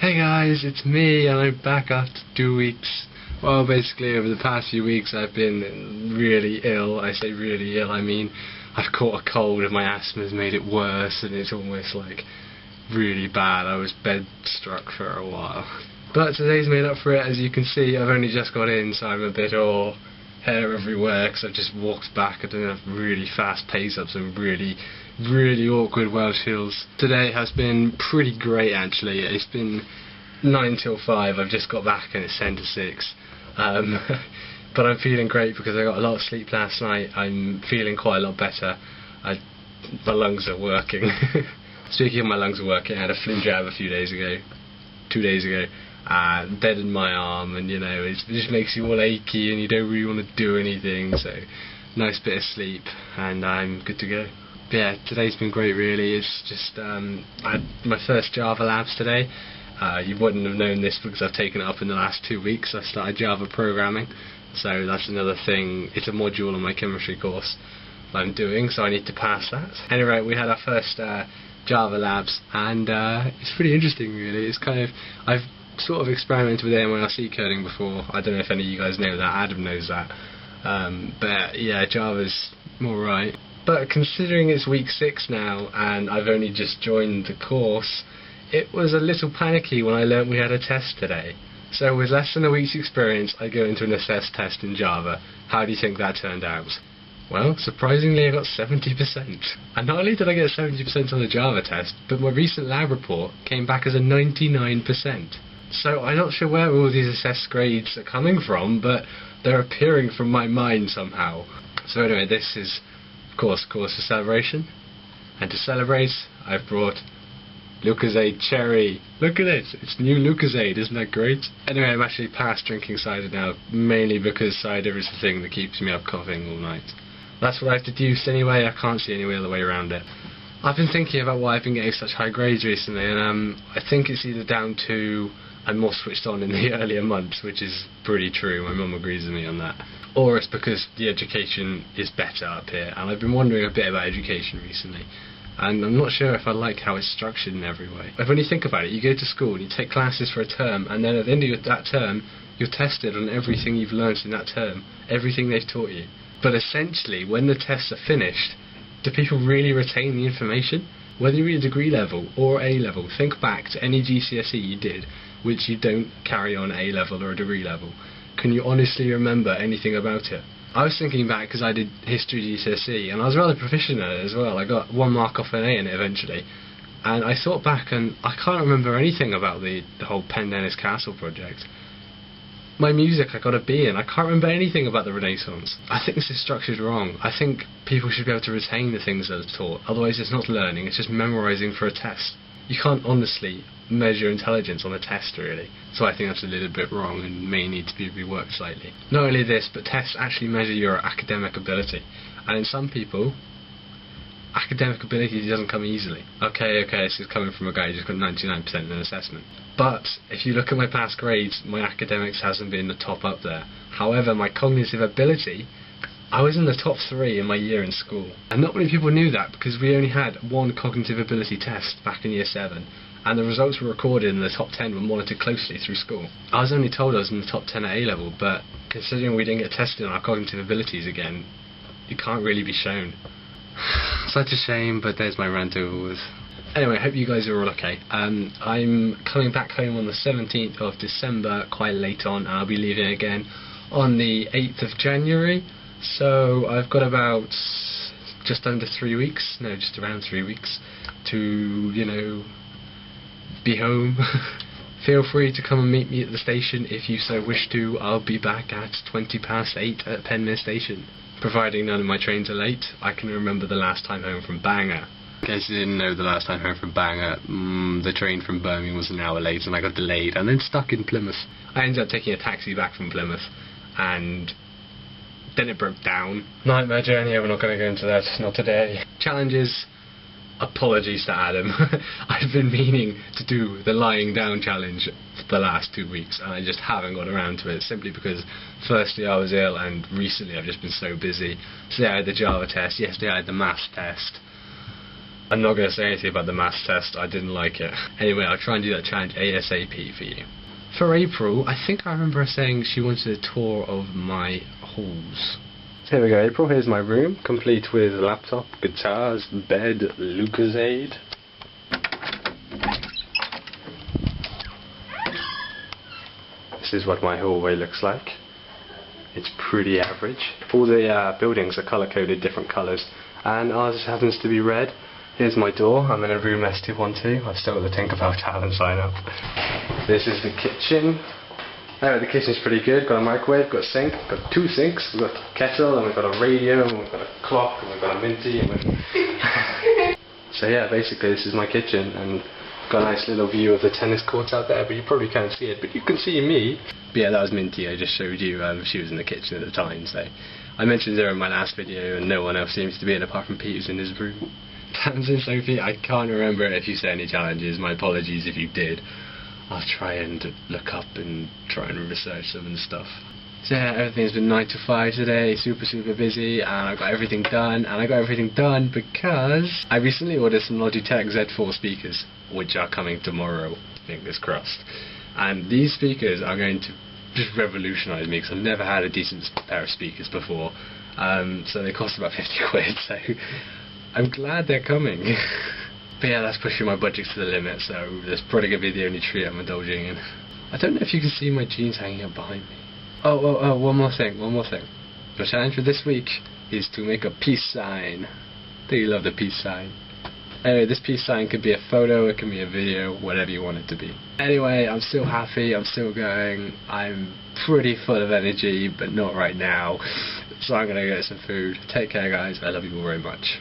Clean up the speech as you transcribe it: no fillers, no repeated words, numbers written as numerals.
Hey guys, it's me and I'm back after 2 weeks. Well, basically over the past few weeks I've been really ill. I say really ill, I mean I've caught a cold and my asthma's made it worse and it's almost like really bad. I was bed struck for a while. But today's made up for it. As you can see, I've only just got in, so I'm a bit all hair everywhere because I've just walked back at a really fast pace up some really awkward Welsh hills. Today has been pretty great actually. It's been 9 till 5, I've just got back and it's 10 to 6. But I'm feeling great because I got a lot of sleep last night. I'm feeling quite a lot better. My lungs are working. Speaking of my lungs are working, I had a flu jab a few days ago. 2 days ago. Dead in my arm, and you know, it just makes you all achy and you don't really want to do anything, so nice bit of sleep and I'm good to go. But yeah, today's been great really. It's just I had my first Java labs today. You wouldn't have known this because I've taken it up in the last 2 weeks. I started Java programming, so that's another thing. It's a module on my chemistry course that I'm doing, so I need to pass that. Anyway, we had our first Java labs, and it's pretty interesting really. It's kind of, I've sort of experimented with AMRC coding before. I don't know if any of you guys know that. Adam knows that. But yeah, Java's alright. But considering it's week 6 now and I've only just joined the course, it was a little panicky when I learnt we had a test today. So with less than a week's experience, I go into an assess test in Java. How do you think that turned out? Well, surprisingly I got 70%. And not only did I get 70% on the Java test, but my recent lab report came back as a 99%. So I'm not sure where all these assessed grades are coming from, but they're appearing from my mind somehow. So anyway, this is of course cause for celebration. And to celebrate, I've brought Lucozade Cherry. Look at it, it's new Lucozade, isn't that great? Anyway, I'm actually past drinking cider now, mainly because cider is the thing that keeps me up coughing all night. That's what I've deduced anyway. I can't see any other way around it. I've been thinking about why I've been getting such high grades recently, and I think it's either down to I'm more switched on in the earlier months, which is pretty true, my mum agrees with me on that. Or it's because the education is better up here, and I've been wondering a bit about education recently. And I'm not sure if I like how it's structured in every way. Like when you think about it, you go to school, you take classes for a term, and then at the end of that term, you're tested on everything you've learnt in that term, everything they've taught you. But essentially, when the tests are finished, do people really retain the information? Whether you're at degree level or A level, think back to any GCSE you did, which you don't carry on A level or a degree level. Can you honestly remember anything about it? I was thinking back because I did history GCSE and I was rather proficient at it as well. I got 1 mark off an A in it eventually. And I thought back and I can't remember anything about the whole Pendennis Castle project. My music I got a B in. I can't remember anything about the Renaissance. I think this is structured wrong. I think people should be able to retain the things that are taught. Otherwise it's not learning, it's just memorising for a test. You can't honestly measure intelligence on a test really. So I think that's a little bit wrong and may need to be reworked slightly. Not only this, but tests actually measure your academic ability. And in some people, academic ability doesn't come easily. Okay, this is coming from a guy who just got 99% in an assessment. But if you look at my past grades, my academics hasn't been the top up there. However, my cognitive ability, I was in the top 3 in my year in school. And not many people knew that because we only had 1 cognitive ability test back in year 7. And the results were recorded in the top 10 were monitored closely through school. I was only told I was in the top 10 at A level, but considering we didn't get tested on our cognitive abilities again, it can't really be shown. Such a shame, but there's my rant over with. Anyway, I hope you guys are all okay. I'm coming back home on the 17th of December, quite late on, and I'll be leaving again on the 8th of January. So I've got about just under 3 weeks, no, just around 3 weeks, to, you know, be home. Feel free to come and meet me at the station if you so wish to. I'll be back at 8:20 at Penmere Station. Providing none of my trains are late, I can remember the last time home from Bangor. In case you didn't know, the last time home from Bangor, the train from Birmingham was an hour late and I got delayed and then stuck in Plymouth. I ended up taking a taxi back from Plymouth and then it broke down. Nightmare journey, we're not going to go into that, not today. Challenges. Apologies to Adam. I've been meaning to do the lying down challenge for the last 2 weeks and I just haven't got around to it, simply because firstly I was ill and recently I've just been so busy. Today I had the Java test, yesterday I had the maths test. I'm not going to say anything about the maths test, I didn't like it. Anyway, I'll try and do that challenge ASAP for you. For April, I think I remember her saying she wanted a tour of my halls. Here we go, April, here's my room, complete with laptop, guitars, bed, Lucozade. This is what my hallway looks like. It's pretty average. All the buildings are colour-coded different colours, and ours happens to be red. Here's my door. I'm in a room S212. I've still got the Tinkerbell talent sign up. This is the kitchen. The kitchen's pretty good. Got a microwave, got a sink, got 2 sinks. We've got a kettle, and we've got a radio, and we've got a clock, and we've got a minty. And so yeah, basically this is my kitchen, and got a nice little view of the tennis courts out there, but you probably can't see it, but you can see me. But yeah, that was Minty. I just showed you. She was in the kitchen at the time, so I mentioned her in my last video, and no one else seems to be in apart from Pete, who's in his room. Tamsin, Sophie, I can't remember if you set any challenges. My apologies if you did. I'll try and look up and try and research them and stuff. So yeah, everything's been 9 to 5 today, super busy, and I got everything done, and I got everything done because I recently ordered some Logitech Z4 speakers, which are coming tomorrow, fingers crossed. And these speakers are going to just revolutionise me, because I've never had a decent pair of speakers before. So they cost about 50 quid, so I'm glad they're coming. But yeah, that's pushing my budget to the limit, so that's probably going to be the only treat I'm indulging in. I don't know if you can see my jeans hanging up behind me. Oh, one more thing. The challenge for this week is to make a peace sign. Do you love the peace sign? Anyway, this peace sign could be a photo, it can be a video, whatever you want it to be. Anyway, I'm still happy, I'm still going. I'm pretty full of energy, but not right now. So I'm going to get some food. Take care, guys. I love you all very much.